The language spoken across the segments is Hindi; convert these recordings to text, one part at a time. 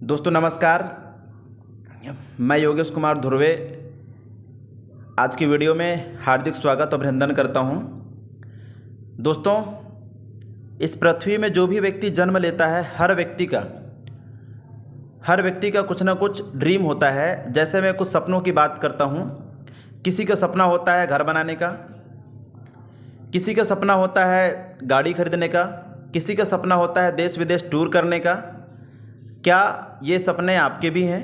दोस्तों नमस्कार। मैं योगेश कुमार ध्रुवे आज की वीडियो में हार्दिक स्वागत और अभिनंदन करता हूं। दोस्तों, इस पृथ्वी में जो भी व्यक्ति जन्म लेता है हर व्यक्ति का कुछ ना कुछ ड्रीम होता है। जैसे मैं कुछ सपनों की बात करता हूं। किसी का सपना होता है घर बनाने का, किसी का सपना होता है गाड़ी खरीदने का, किसी का सपना होता है देश विदेश टूर करने का। क्या ये सपने आपके भी हैं?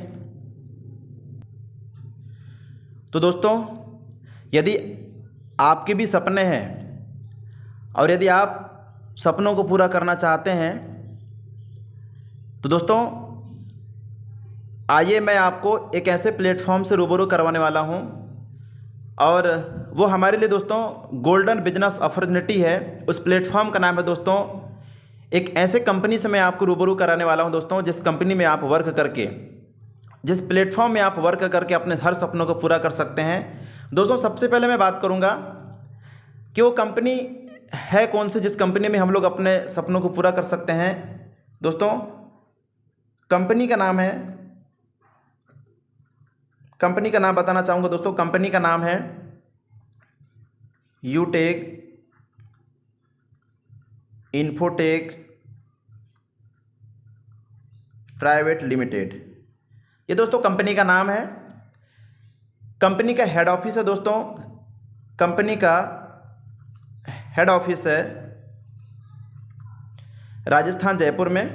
तो दोस्तों, यदि आपके भी सपने हैं और यदि आप सपनों को पूरा करना चाहते हैं तो दोस्तों आइए मैं आपको एक ऐसे प्लेटफॉर्म से रूबरू करवाने वाला हूं और वो हमारे लिए दोस्तों गोल्डन बिजनेस अपॉर्चुनिटी है। उस प्लेटफॉर्म का नाम है दोस्तों, एक ऐसे कंपनी से मैं आपको रूबरू कराने वाला हूं दोस्तों, जिस कंपनी में आप वर्क करके, जिस प्लेटफॉर्म में आप वर्क करके अपने हर सपनों को पूरा कर सकते हैं। दोस्तों सबसे पहले मैं बात करूंगा कि वो कंपनी है कौन सी जिस कंपनी में हम लोग अपने सपनों को पूरा कर सकते हैं। दोस्तों कंपनी का नाम है, कंपनी का नाम बताना चाहूँगा दोस्तों। कंपनी का नाम है यूटेक इन्फोटेक प्राइवेट लिमिटेड। ये दोस्तों कंपनी का नाम है। कंपनी का हेड ऑफिस है दोस्तों, कंपनी का हेड ऑफिस है राजस्थान जयपुर में।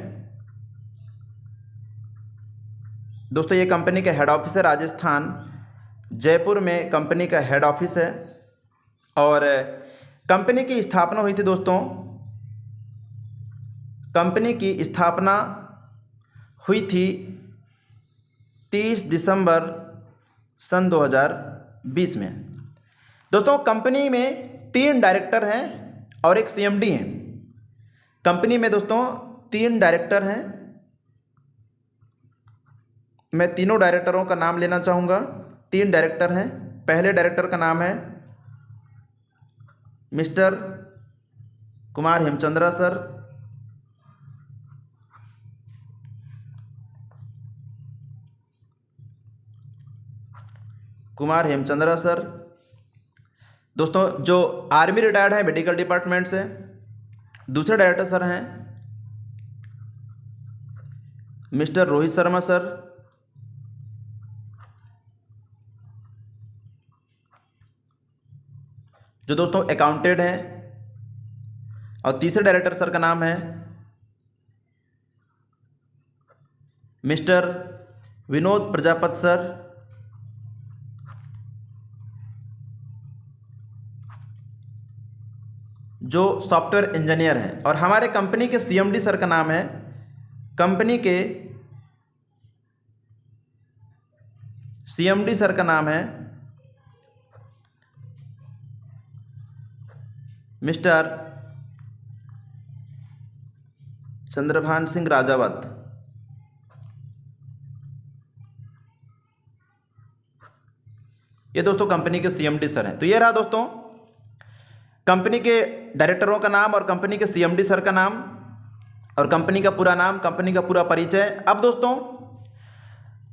दोस्तों ये कंपनी का हेड ऑफिस है राजस्थान जयपुर में, कंपनी का हेड ऑफिस है। और कंपनी की स्थापना हुई थी दोस्तों, कंपनी की स्थापना हुई थी 30 दिसंबर सन 2020 में। दोस्तों कंपनी में 3 डायरेक्टर हैं और एक सीएमडी हैं। कंपनी में दोस्तों 3 डायरेक्टर हैं। मैं तीनों डायरेक्टरों का नाम लेना चाहूँगा। 3 डायरेक्टर हैं। पहले डायरेक्टर का नाम है mister Kumar Hemchandra sir. Kumar Hemchandra sir दोस्तों जो आर्मी रिटायर्ड है मेडिकल डिपार्टमेंट से। दूसरे डायरेक्टर सर हैं मिस्टर रोहित शर्मा सर। जो दोस्तों अकाउंटेंट हैं। और तीसरे डायरेक्टर सर का नाम है मिस्टर विनोद प्रजापत सर। जो सॉफ्टवेयर इंजीनियर हैं। और हमारे कंपनी के सीएमडी सर का नाम है, कंपनी के सीएमडी सर का नाम है मिस्टर चंद्रभान सिंह राजावत। ये दोस्तों कंपनी के सीएमडी सर हैं। तो ये रहा दोस्तों कंपनी के डायरेक्टरों का नाम और कंपनी के सीएमडी सर का नाम और कंपनी का पूरा नाम, कंपनी का पूरा परिचय। अब दोस्तों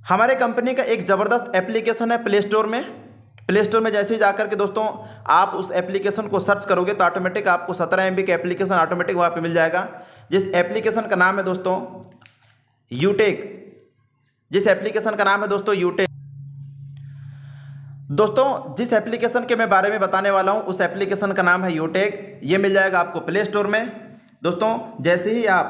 हमारे कंपनी का एक ज़बरदस्त एप्लीकेशन है प्ले स्टोर में। प्ले स्टोर में जैसे ही जाकर के दोस्तों आप उस एप्लीकेशन को सर्च करोगे तो ऑटोमेटिक आपको 17 MB का एप्लीकेशन ऑटोमेटिक वहाँ पे मिल जाएगा। जिस एप्लीकेशन का नाम है दोस्तों यूटेक, जिस एप्लीकेशन का नाम है दोस्तों यूटेक। दोस्तों जिस एप्लीकेशन के मैं बारे में बताने वाला हूं उस एप्लीकेशन का नाम है यूटेक। ये मिल जाएगा आपको प्ले स्टोर में। दोस्तों जैसे ही आप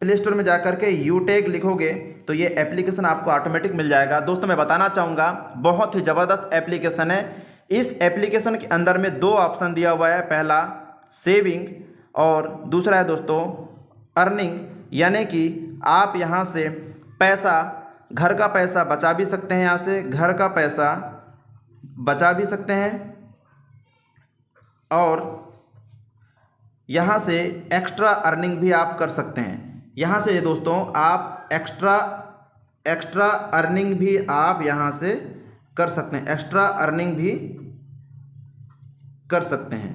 प्ले स्टोर में जाकर के यूटेक लिखोगे तो ये एप्लीकेशन आपको ऑटोमेटिक मिल जाएगा। दोस्तों मैं बताना चाहूँगा बहुत ही ज़बरदस्त एप्लीकेशन है। इस एप्लीकेशन के अंदर में 2 ऑप्शन दिया हुआ है, पहला सेविंग और दूसरा है दोस्तों अर्निंग। यानी कि आप यहाँ से पैसा, घर का पैसा बचा भी सकते हैं, यहाँ से घर का पैसा बचा भी सकते हैं और यहाँ से एक्स्ट्रा अर्निंग भी आप कर सकते हैं। यहाँ से दोस्तों आप एक्स्ट्रा अर्निंग भी आप यहाँ से कर सकते हैं, एक्स्ट्रा अर्निंग भी कर सकते हैं।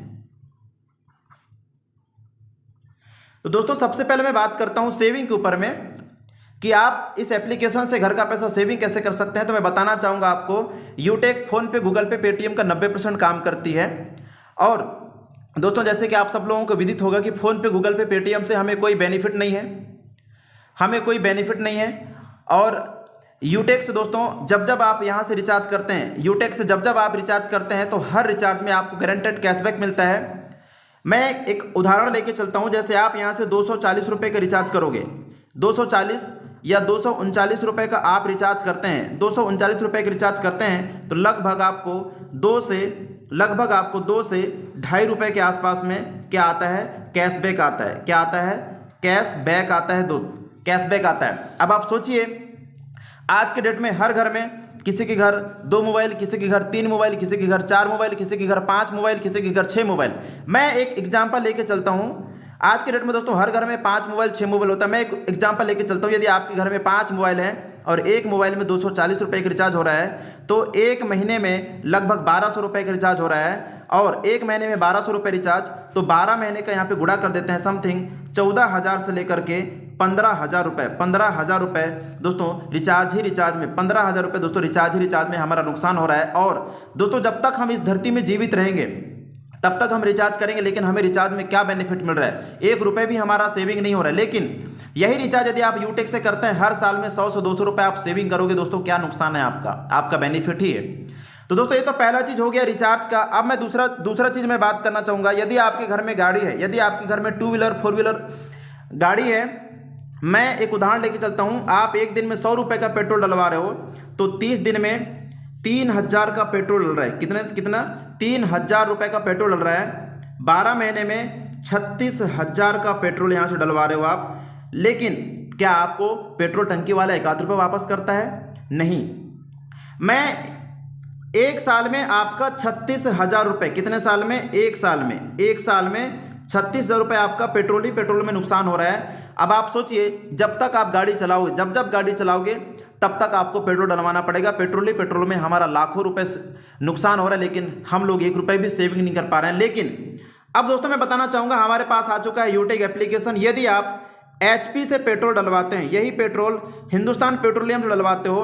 तो दोस्तों सबसे पहले मैं बात करता हूँ सेविंग के ऊपर में। कि आप इस एप्लीकेशन से घर का पैसा सेविंग कैसे कर सकते हैं, तो मैं बताना चाहूँगा आपको। यूटेक फ़ोन पे, गूगल पे, पेटीएम का 90% काम करती है। और दोस्तों जैसे कि आप सब लोगों को विदित होगा कि फ़ोन पे, गूगल पे, पेटीएम से हमें कोई बेनिफिट नहीं है, हमें कोई बेनिफिट नहीं है। और यूटेक से दोस्तों जब जब आप यहाँ से रिचार्ज करते हैं, यूटेक से जब जब आप रिचार्ज करते हैं तो हर रिचार्ज में आपको गारंटेड कैशबैक मिलता है। मैं एक उदाहरण लेके चलता हूँ। जैसे आप यहाँ से 240 रुपये का रिचार्ज करोगे, 240 या 239 रुपये का आप रिचार्ज करते हैं, 239 रुपये का रिचार्ज करते हैं तो लगभग आपको 2 से 2.5 रुपये के आसपास में क्या आता है, कैशबैक आता है। क्या आता है? कैशबैक आता है दोस्त, कैशबैक आता है। अब आप सोचिए, आज के डेट में हर घर में, किसी के घर 2 मोबाइल, किसी के घर 3 मोबाइल, किसी के घर 4 मोबाइल, किसी के घर 5 मोबाइल, किसी के घर 6 मोबाइल। मैं एक एग्जांपल लेके चलता हूँ। आज के डेट में दोस्तों हर घर में 5 मोबाइल, 6 मोबाइल होता है। मैं एक एग्जांपल लेके चलता हूँ। यदि आपके घर में 5 मोबाइल हैं और एक मोबाइल में 240 रुपये का रिचार्ज हो रहा है तो एक महीने में लगभग 1200 रुपये का रिचार्ज हो रहा है। और एक महीने में 1200 रुपये रिचार्ज, तो 12 महीने का यहाँ पे गुणा कर देते हैं, समथिंग 14,000 से लेकर के 15,000 रुपये, 15,000 रुपये दोस्तों रिचार्ज ही रिचार्ज में, 15,000 रुपये दोस्तों रिचार्ज ही रिचार्ज में हमारा नुकसान हो रहा है। और दोस्तों जब तक हम इस धरती में जीवित रहेंगे तब तक हम रिचार्ज करेंगे, लेकिन हमें रिचार्ज में क्या बेनिफिट मिल रहा है? 1 रुपये भी हमारा सेविंग नहीं हो रहा है। लेकिन यही रिचार्ज यदि आप यूटेक से करते हैं, हर साल में 100 से 200 रुपये आप सेविंग करोगे दोस्तों, क्या नुकसान है आपका? आपका बेनिफिट ही है। तो दोस्तों ये तो पहला चीज़ हो गया रिचार्ज का। अब मैं दूसरा चीज़ मैं बात करना चाहूँगा। यदि आपके घर में गाड़ी है, यदि आपके घर में 2 व्हीलर 4 व्हीलर गाड़ी है, मैं एक उदाहरण लेके चलता हूँ। आप एक दिन में 100 रुपये का पेट्रोल डलवा रहे हो तो 30 दिन में 3,000 का पेट्रोल डल रहा है। कितना 3,000 रुपये का पेट्रोल डल रहा है। 12 महीने में 36,000 का पेट्रोल यहाँ से डलवा रहे हो आप। लेकिन क्या आपको पेट्रोल टंकी वाला 1 रुपये वापस करता है? नहीं। मैं एक साल में आपका 36,000 रुपये, कितने साल में? एक साल में 36,000 रुपये आपका पेट्रोल ही पेट्रोल में नुकसान हो रहा है। अब आप सोचिए, जब तक आप गाड़ी चलाओगे, जब गाड़ी चलाओगे तब तक आपको पेट्रोल डलवाना पड़ेगा। पेट्रोल ही पेट्रोल में हमारा लाखों रुपए नुकसान हो रहा है, लेकिन हम लोग 1 रुपये भी सेविंग नहीं कर पा रहे हैं। लेकिन अब दोस्तों मैं बताना चाहूँगा, हमारे पास आ चुका है यूटेक एप्लीकेशन। यदि आप HP से पेट्रोल डलवाते हैं, यही पेट्रोल हिंदुस्तान पेट्रोलियम से डलवाते हो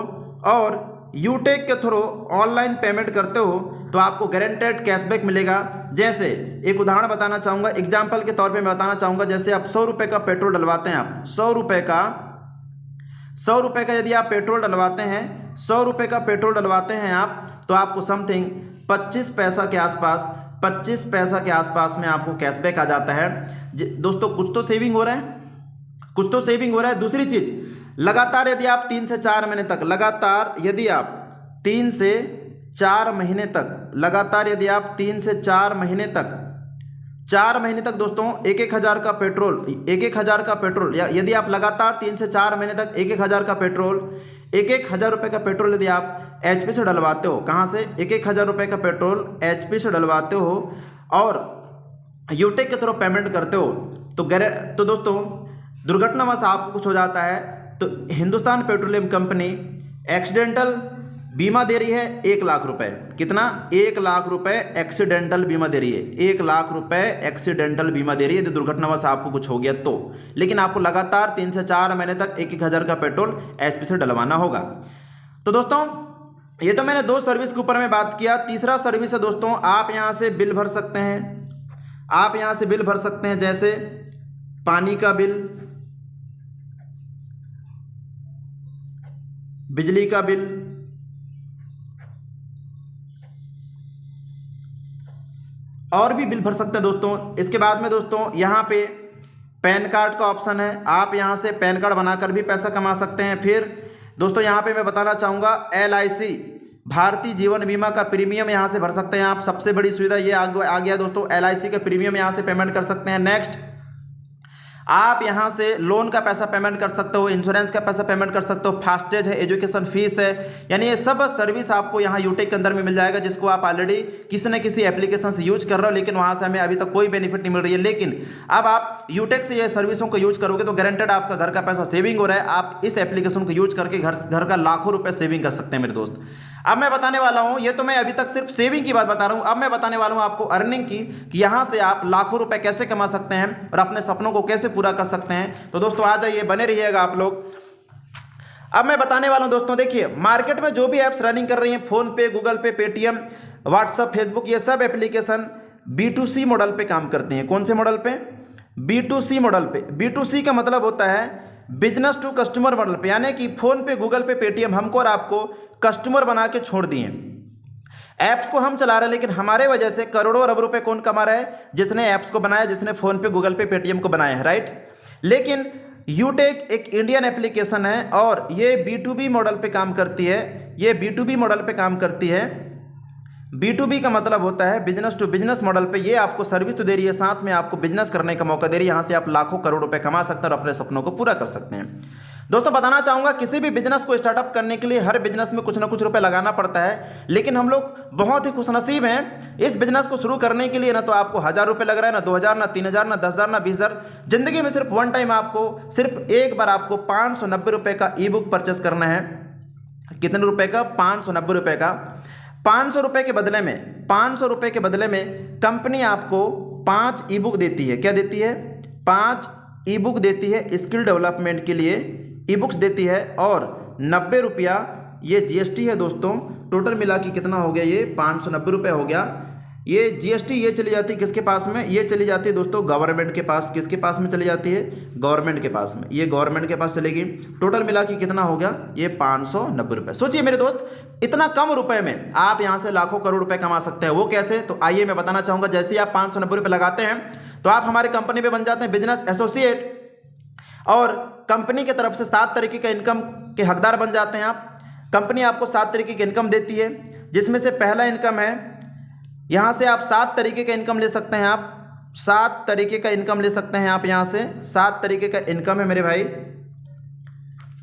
और यूटेक के थ्रू ऑनलाइन पेमेंट करते हो तो आपको गारंटेड कैशबैक मिलेगा। जैसे एक उदाहरण बताना चाहूँगा, एग्जाम्पल के तौर पे मैं बताना चाहूँगा। जैसे आप 100 रुपये का पेट्रोल डलवाते हैं, आप 100 रुपये का यदि आप पेट्रोल डलवाते हैं, 100 रुपये का पेट्रोल डलवाते हैं आप, तो आपको समथिंग 25 पैसा के आसपास में आपको कैशबैक आ जाता है। दोस्तों कुछ तो सेविंग हो रहा है, दूसरी चीज़, लगातार यदि आप 3 से 4 महीने तक, लगातार यदि आप 3 से 4 महीने तक, लगातार यदि आप 3 से 4 महीने तक, 4 महीने तक दोस्तों 1,000 का पेट्रोल, 1,000 का पेट्रोल, या यदि आप लगातार 3 से 4 महीने तक 1,000 का पेट्रोल, 1,000 रुपये का पेट्रोल यदि आप HP से डलवाते हो, कहाँ से? 1,000 रुपये का पेट्रोल HP से डलवाते हो और यूटेक के थ्रू पेमेंट करते हो, तो दोस्तों दुर्घटनावश आपको कुछ हो जाता है तो हिंदुस्तान पेट्रोलियम कंपनी एक्सीडेंटल बीमा दे रही है 1 लाख रुपए। कितना? 1 लाख रुपए एक्सीडेंटल बीमा दे रही है। 1 लाख रुपए एक्सीडेंटल बीमा दे रही है यदि दुर्घटनावश आपको कुछ हो गया तो। लेकिन आपको लगातार 3 से 4 महीने तक 1,000 का पेट्रोल HP से डलवाना होगा। तो दोस्तों ये तो मैंने 2 सर्विस के ऊपर में बात किया। तीसरा सर्विस है दोस्तों, आप यहाँ से बिल भर सकते हैं। जैसे पानी का बिल, बिजली का बिल, और भी बिल भर सकते हैं दोस्तों। इसके बाद में दोस्तों यहाँ पे पैन कार्ड का ऑप्शन है, आप यहाँ से पैन कार्ड बनाकर भी पैसा कमा सकते हैं। फिर दोस्तों यहाँ पे मैं बताना चाहूँगा LIC भारतीय जीवन बीमा का प्रीमियम यहाँ से भर सकते हैं आप। सबसे बड़ी सुविधा ये आ गया दोस्तों, LIC का प्रीमियम यहाँ से पेमेंट कर सकते हैं। नेक्स्ट, आप यहाँ से लोन का पैसा पेमेंट कर सकते हो, इंश्योरेंस का पैसा पेमेंट कर सकते हो, फास्टेज है, एजुकेशन फीस है, यानी ये सब सर्विस आपको यहाँ यूटेक के अंदर में मिल जाएगा, जिसको आप ऑलरेडी किसी न किसी एप्लीकेशन से यूज कर रहे हो, लेकिन वहाँ से हमें अभी तक कोई बेनिफिट नहीं मिल रही है। लेकिन अब आप यूटेक से ये सर्विसों को यूज करोगे तो गारंटेड आपका घर का पैसा सेविंग हो रहा है। आप इस एप्लीकेशन को यूज करके घर का लाखों रुपये सेविंग कर सकते हैं मेरे दोस्त। अब मैं बताने वाला हूं, ये तो मैं अभी तक सिर्फ सेविंग की बात बता रहा हूं, अब मैं बताने वाला हूं आपको अर्निंग की, कि यहां से आप लाखों रुपए कैसे कमा सकते हैं और अपने सपनों को कैसे पूरा कर सकते हैं। तो दोस्तों आ जाइए, बने रहिएगा आप लोग। अब मैं बताने वाला हूं दोस्तों, देखिए मार्केट में जो भी ऐप्स रनिंग कर रही हैं, फोन पे, गूगल पे, पेटीएम, व्हाट्सअप, फेसबुक, ये सब एप्लीकेशन B2C मॉडल पे काम करती हैं। कौन से मॉडल पे? B2C मॉडल पे। B2C का मतलब होता है बिजनेस टू कस्टमर मॉडल पे, यानी कि फोन पे, गूगल पे, पेटीएम हमको और आपको कस्टमर बना के छोड़ दिए। ऐप्स को हम चला रहे हैं, लेकिन हमारे वजह से करोड़ों अरब रुपए कौन कमा रहा है? जिसने ऐप्स को बनाया, जिसने फोन पे, गूगल पे, पेटीएम को बनाया है, राइट। लेकिन यूटेक एक इंडियन एप्लीकेशन है और ये B2B मॉडल पे काम करती है। ये B2B मॉडल पे काम करती है। B2B का मतलब होता है बिजनेस टू बिजनेस मॉडल पे। ये आपको सर्विस तो दे रही है, साथ में आपको बिजनेस करने का मौका दे रही है। यहाँ से आप लाखों करोड़ रुपए कमा सकते हैं और अपने सपनों को पूरा कर सकते हैं। दोस्तों बताना चाहूँगा, किसी भी बिजनेस को स्टार्टअप करने के लिए हर बिजनेस में कुछ ना कुछ रुपए लगाना पड़ता है, लेकिन हम लोग बहुत ही खुशनसीब हैं। इस बिजनेस को शुरू करने के लिए ना तो आपको 1000 रुपये लग रहा है, ना 2000, ना 3000, ना 10,000, ना 20,000। जिंदगी में सिर्फ वन टाइम आपको, सिर्फ एक बार आपको 590 रुपये का ई-बुक परचेस करना है। कितने रुपए का? 590 रुपये का। 500 रुपये के बदले में, 500 रुपये के बदले में कंपनी आपको 5 ई-बुक देती है। क्या देती है? 5 ई-बुक देती है स्किल डेवलपमेंट के लिए, ई-बुक्स देती है। और 90 रुपया ये GST है दोस्तों। टोटल मिला के कितना हो गया? ये 590 रुपये हो गया। ये GST ये चली जाती है किसके पास में? ये चली जाती है दोस्तों गवर्नमेंट के पास। किसके पास में चली जाती है? गवर्नमेंट के पास में। ये गवर्नमेंट के पास चलेगी। टोटल मिला के कितना हो गया? ये 590 रुपये। सोचिए मेरे दोस्त, इतना कम रुपए में आप यहाँ से लाखों करोड़ रुपए कमा सकते हैं। वो कैसे? तो आइए मैं बताना चाहूँगा। जैसे ही आप 590 रुपये लगाते हैं तो आप हमारे कंपनी में बन जाते हैं बिजनेस एसोसिएट, और कंपनी की तरफ से 7 तरीके का इनकम के हकदार बन जाते हैं आप। कंपनी आपको 7 तरीके की इनकम देती है, जिसमें से पहला इनकम है, यहाँ से आप 7 तरीके का इनकम ले सकते हैं। आप 7 तरीके का इनकम ले सकते हैं आप यहाँ से। 7 तरीके का इनकम है मेरे भाई।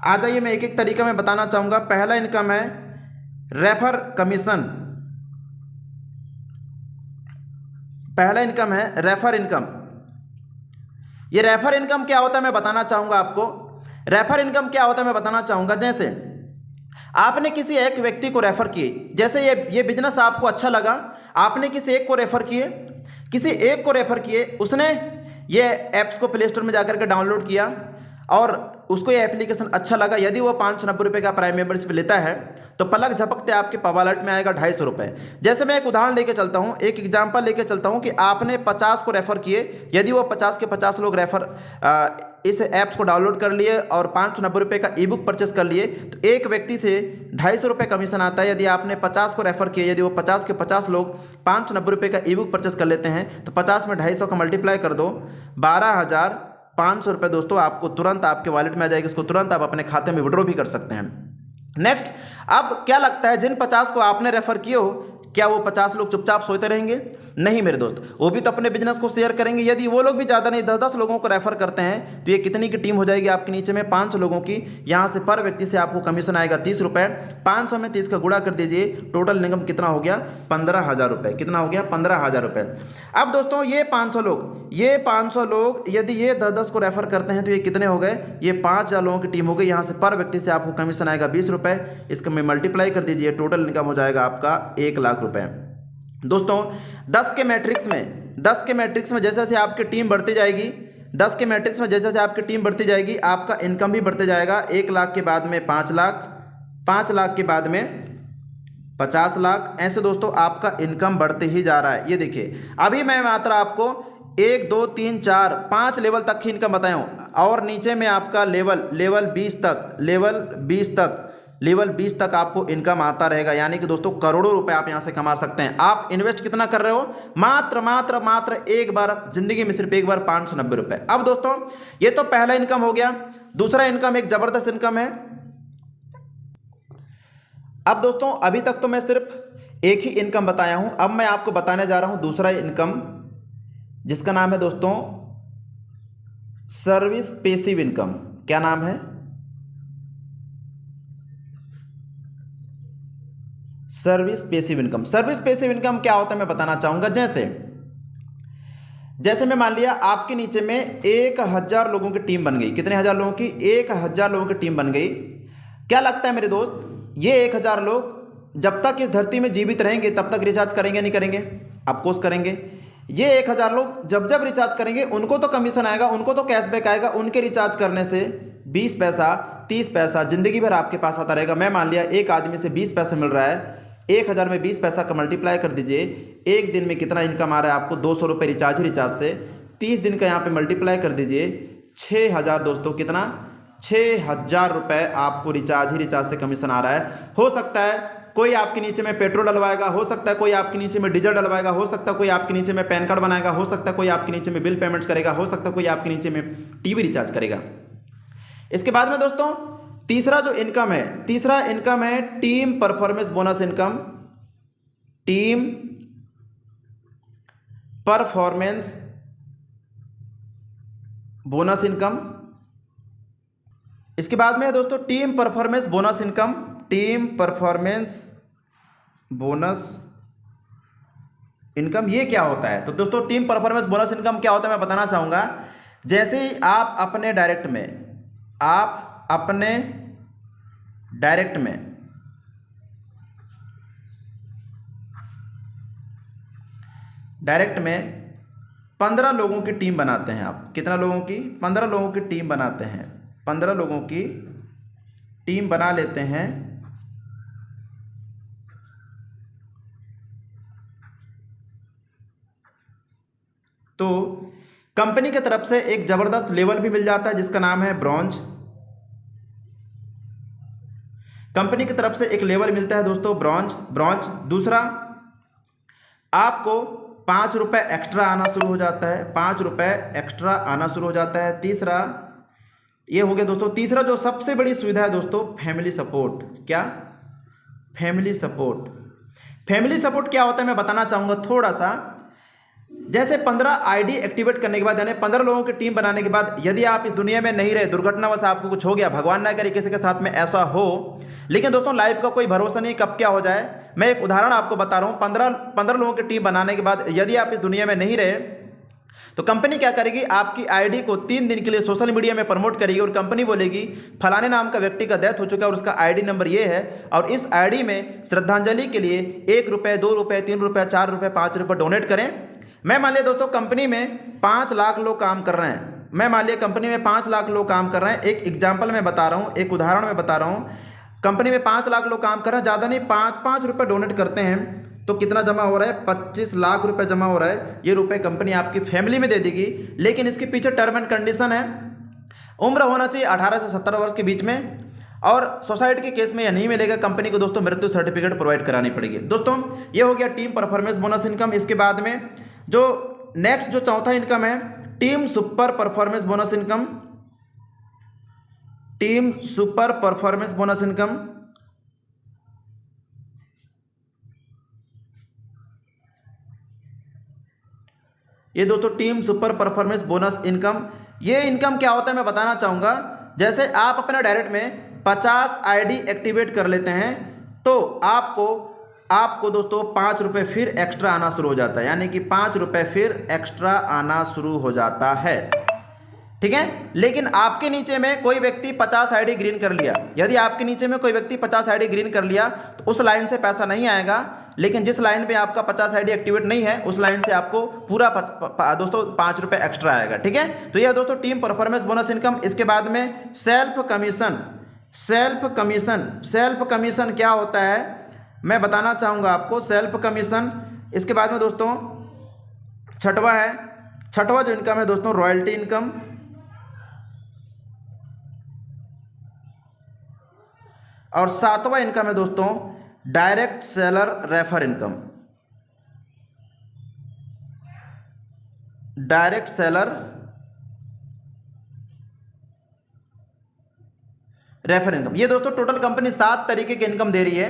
आ जाइए, मैं एक एक तरीका मैं बताना चाहूँगा। पहला इनकम है रेफर कमीशन। पहला इनकम है रेफर इनकम। ये रेफर इनकम क्या होता है मैं बताना चाहूँगा आपको। रेफर इनकम क्या होता है मैं बताना चाहूँगा। जैसे आपने किसी एक व्यक्ति को रेफर किए, जैसे ये बिजनेस आपको अच्छा लगा, आपने किसी एक को रेफर किए, किसी एक को रेफर किए, उसने ये ऐप्स को प्ले स्टोर में जाकर के डाउनलोड किया और उसको ये एप्लीकेशन अच्छा लगा। यदि वो 590 रुपये का प्राइम मेंबरशिप लेता है तो पलक झपकते आपके वॉलेट में आएगा 250 रुपये। जैसे मैं एक उदाहरण लेके चलता हूँ, एक एग्जांपल लेके चलता हूँ कि आपने 50 को रेफर किए। यदि वो 50 के 50 लोग रेफर इस ऐप्स को डाउनलोड कर लिए और 590 रुपये का ई-बुक परचेस कर लिए, तो एक व्यक्ति से 250 रुपये कमीशन आता है। यदि आपने 50 को रेफर किया, यदि वो 50 के 50 लोग 590 रुपये का ई-बुक परचेस कर लेते हैं, तो 50 में 250 का मल्टीप्लाई कर दो, 12,500 रुपये दोस्तों आपको तुरंत आपके वॉलेट में आ जाएगी। इसको तुरंत आप अपने खाते में विड्रॉ भी कर सकते हैं। नेक्स्ट, अब क्या लगता है जिन 50 को आपने रेफर किए हो, क्या वो 50 लोग चुपचाप सोते रहेंगे? नहीं मेरे दोस्त, वो भी तो अपने बिजनेस को शेयर करेंगे। यदि वो लोग भी ज़्यादा नहीं 10-10 लोगों को रेफर करते हैं तो ये कितनी की टीम हो जाएगी आपके नीचे में? 500 लोगों की। यहाँ से पर व्यक्ति से आपको कमीशन आएगा 30 रुपये। 500 में 30 का गुणा कर दीजिए, टोटल इनकम कितना हो गया? 15,000 रुपये। कितना हो गया? 15,000 रुपये। अब दोस्तों ये 500 लोग यदि ये 10-10 को रेफर करते हैं तो ये कितने हो गए? ये 5,000 लोगों की टीम हो गई। यहाँ से पर व्यक्ति से आपको कमीशन आएगा 20 रुपये। इसका में मल्टीप्लाई कर दीजिए, टोटल इनकम हो जाएगा आपका 1 लाख रुपये। दोस्तों 10 के मैट्रिक्स में जैसे जैसे आपकी टीम बढ़ती जाएगी, 10 के मैट्रिक्स में जैसे जैसे आपकी टीम बढ़ती जाएगी, आपका इनकम भी बढ़ते जाएगा। 1 लाख के बाद में 5 लाख, 5 लाख के बाद में 50 लाख, ऐसे दोस्तों आपका इनकम बढ़ते ही जा रहा है। ये देखिए, अभी मैं मात्र आपको 1 2 3 4 5 लेवल तक की इनकम बताया हूँ, और नीचे में आपका लेवल 20 तक आपको इनकम आता रहेगा। यानी कि दोस्तों करोड़ों रुपए आप यहां से कमा सकते हैं। आप इन्वेस्ट कितना कर रहे हो? मात्र एक बार जिंदगी में, सिर्फ एक बार 590 रुपए। अब दोस्तों ये तो पहला इनकम हो गया। दूसरा इनकम एक जबरदस्त इनकम है। अब दोस्तों अभी तक तो मैं सिर्फ एक ही इनकम बताया हूं, अब मैं आपको बताने जा रहा हूं दूसरा इनकम, जिसका नाम है दोस्तों सर्विस पैसिव इनकम। क्या नाम है? Service passive income. Service passive income क्या होता है मैं बताना चाहूंगा। जैसे मैं मान लिया आपके नीचे में 1000 लोगों की टीम बन गई। कितने हजार लोगों की? 1000 लोगों की टीम बन गई। क्या लगता है मेरे दोस्त, ये 1000 लोग जब तक इस धरती में जीवित रहेंगे तब तक रिचार्ज करेंगे नहीं करेंगे? ऑफकोर्स करेंगे। ये 1000 लोग जब रिचार्ज करेंगे उनको तो कमीशन आएगा, उनको तो कैशबैक आएगा। उनके रिचार्ज करने से 20 पैसा 30 पैसा ज़िंदगी भर आपके पास आता रहेगा। मैं मान लिया एक आदमी से 20 पैसा मिल रहा है, 1000 में 20 पैसा का मल्टीप्लाई कर दीजिए, एक दिन में कितना इनकम आ रहा है आपको, 200 रुपये रिचार्ज से, 30 दिन का यहाँ पे मल्टीप्लाई कर दीजिए, 6000 दोस्तों, कितना 6000 रुपये आपको रिचार्ज से कमीशन आ रहा है। हो सकता है कोई आपके नीचे में पेट्रोल डलवाएगा, हो सकता है कोई आपके नीचे में डीजल डलवाएगा, हो सकता है कोई आपके नीचे में पैन कार्ड बनाएगा, हो सकता है कोई आपके नीचे में बिल पेमेंट्स करेगा, हो सकता है कोई आपके नीचे में टीवी रिचार्ज करेगा। इसके बाद में दोस्तों तीसरा इनकम है team performance bonus income. Team performance bonus income. इसके बाद में है दोस्तों team performance bonus income. Team performance bonus income ये क्या होता है? तो दोस्तों टीम परफॉर्मेंस बोनस इनकम क्या होता है मैं बताना चाहूंगा। जैसे ही आप अपने डायरेक्ट में 15 लोगों की टीम बनाते हैं। आप कितना लोगों की? 15 लोगों की टीम बनाते हैं। 15 लोगों की टीम बना लेते हैं तो कंपनी की तरफ से एक जबरदस्त लेवल भी मिल जाता है जिसका नाम है ब्रॉन्ज। कंपनी की तरफ से एक लेवल मिलता है दोस्तों ब्रॉन्ज। दूसरा, आपको 5 रुपये एक्स्ट्रा आना शुरू हो जाता है। 5 रुपये एक्स्ट्रा आना शुरू हो जाता है। तीसरा ये हो गया दोस्तों। तीसरा जो सबसे बड़ी सुविधा है दोस्तों, फैमिली सपोर्ट। क्या? Family support. फैमिली सपोर्ट क्या होता है मैं बताना चाहूँगा थोड़ा सा। जैसे 15 आईडी एक्टिवेट करने के बाद, यानी 15 लोगों की टीम बनाने के बाद, यदि आप इस दुनिया में नहीं रहे, दुर्घटनावश आपको कुछ हो गया, भगवान ना करे किसी के साथ में ऐसा हो, लेकिन दोस्तों लाइफ का कोई भरोसा नहीं कब क्या हो जाए। मैं एक उदाहरण आपको बता रहा हूँ। 15 लोगों की टीम बनाने के बाद यदि आप इस दुनिया में नहीं रहे तो कंपनी क्या करेगी, आपकी आईडी को 3 दिन के लिए सोशल मीडिया में प्रमोट करेगी और कंपनी बोलेगी फलाने नाम का व्यक्ति का डेथ हो चुका है और उसका आईडी नंबर ये है और इस आईडी में श्रद्धांजलि के लिए 1 रुपये, 2 रुपये, 3 रुपये, 4 रुपये, 5 रुपये डोनेट करें। मैं मान लिया दोस्तों कंपनी में 5 लाख लोग काम कर रहे हैं। मैं मान लिया कंपनी में 5 लाख लोग काम कर रहे हैं। एक एग्जाम्पल मैं बता रहा हूँ, एक उदाहरण मैं बता रहा हूँ। कंपनी में 5 लाख लोग काम कर रहे हैं, ज़्यादा नहीं, 5-5 रुपये डोनेट करते हैं तो कितना जमा हो रहा है? 25 लाख रुपए जमा हो रहा है। ये रुपए कंपनी आपकी फैमिली में दे देगी, लेकिन इसके पीछे टर्म एंड कंडीशन है। उम्र होना चाहिए 18 से 17 वर्ष के बीच में और सोसाइटी के केस में यह नहीं मिलेगा। कंपनी को दोस्तों मृत्यु सर्टिफिकेट प्रोवाइड करानी पड़ेगी। दोस्तों ये हो गया टीम परफॉर्मेंस बोनस इनकम। इसके बाद में जो नेक्स्ट जो चौथा इनकम है, team super performance bonus income. Team super performance bonus income. ये दोस्तों team super performance bonus income. ये इनकम क्या होता है मैं बताना चाहूँगा। जैसे आप अपने डायरेक्ट में 50 आईडी एक्टिवेट कर लेते हैं तो आपको दोस्तों 5 रुपये फिर एक्स्ट्रा आना शुरू हो जाता है, यानी कि 5 रुपये फिर एक्स्ट्रा आना शुरू हो जाता है। ठीक है, लेकिन आपके नीचे में कोई व्यक्ति 50 आईडी ग्रीन कर लिया, यदि आपके नीचे में कोई व्यक्ति 50 आईडी ग्रीन कर लिया तो उस लाइन से पैसा नहीं आएगा, लेकिन जिस लाइन पे आपका 50 आईडी एक्टिवेट नहीं है उस लाइन से आपको पूरा दोस्तों 5 रुपये एक्स्ट्रा आएगा। ठीक है, तो यह दोस्तों टीम परफॉर्मेंस बोनस इनकम। इसके बाद में सेल्फ कमीशन क्या होता है मैं बताना चाहूँगा आपको। Self commission. इसके बाद में दोस्तों छठवा जो इनकम है दोस्तों, रॉयल्टी इनकम। और 7वां इनकम है दोस्तों direct seller refer income. Direct seller refer income. ये दोस्तों टोटल कंपनी 7 तरीके की इनकम दे रही है।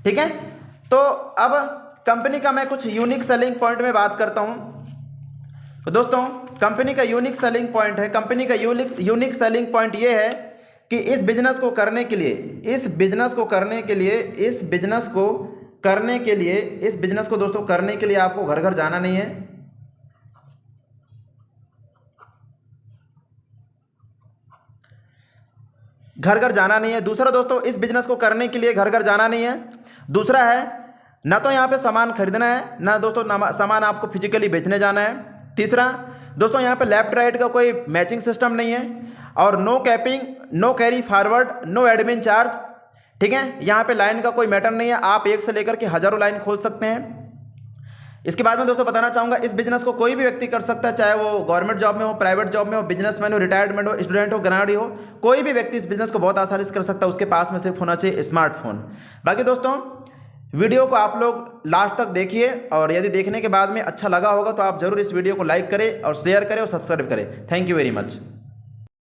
ठीक है, तो अब कंपनी का मैं कुछ यूनिक सेलिंग पॉइंट में बात करता हूं। तो दोस्तों कंपनी का यूनिक सेलिंग पॉइंट है, कंपनी का यूनिक सेलिंग पॉइंट ये है कि इस बिजनेस को करने के लिए आपको घर घर जाना नहीं है। घर घर जाना नहीं है। दूसरा दोस्तों, इस बिजनेस को करने के लिए घर घर जाना नहीं है। दूसरा है ना तो यहाँ पे सामान खरीदना है, ना दोस्तों सामान आपको फिजिकली बेचने जाना है। तीसरा दोस्तों, यहाँ पे लेफ्ट राइट का कोई मैचिंग सिस्टम नहीं है। और no capping, no carry forward, no admin charge. ठीक है, यहाँ पे लाइन का कोई मैटर नहीं है, आप एक से लेकर के हज़ारों लाइन खोल सकते हैं। इसके बाद में दोस्तों बताना चाहूँगा, इस बिजनेस को कोई भी व्यक्ति कर सकता है, चाहे वो गवर्नमेंट जॉब में हो, प्राइवेट जॉब में हो, बिजनेसमैन हो, रिटायरमेंट हो, स्टूडेंट हो, ग्रेजुएट हो, कोई भी व्यक्ति इस बिजनेस को बहुत आसानी से कर सकता है। उसके पास में सिर्फ होना चाहिए स्मार्टफोन। बाकी दोस्तों वीडियो को आप लोग लास्ट तक देखिए, और यदि देखने के बाद में अच्छा लगा होगा तो आप जरूर इस वीडियो को लाइक करें और शेयर करें और सब्सक्राइब करें। Thank you very much.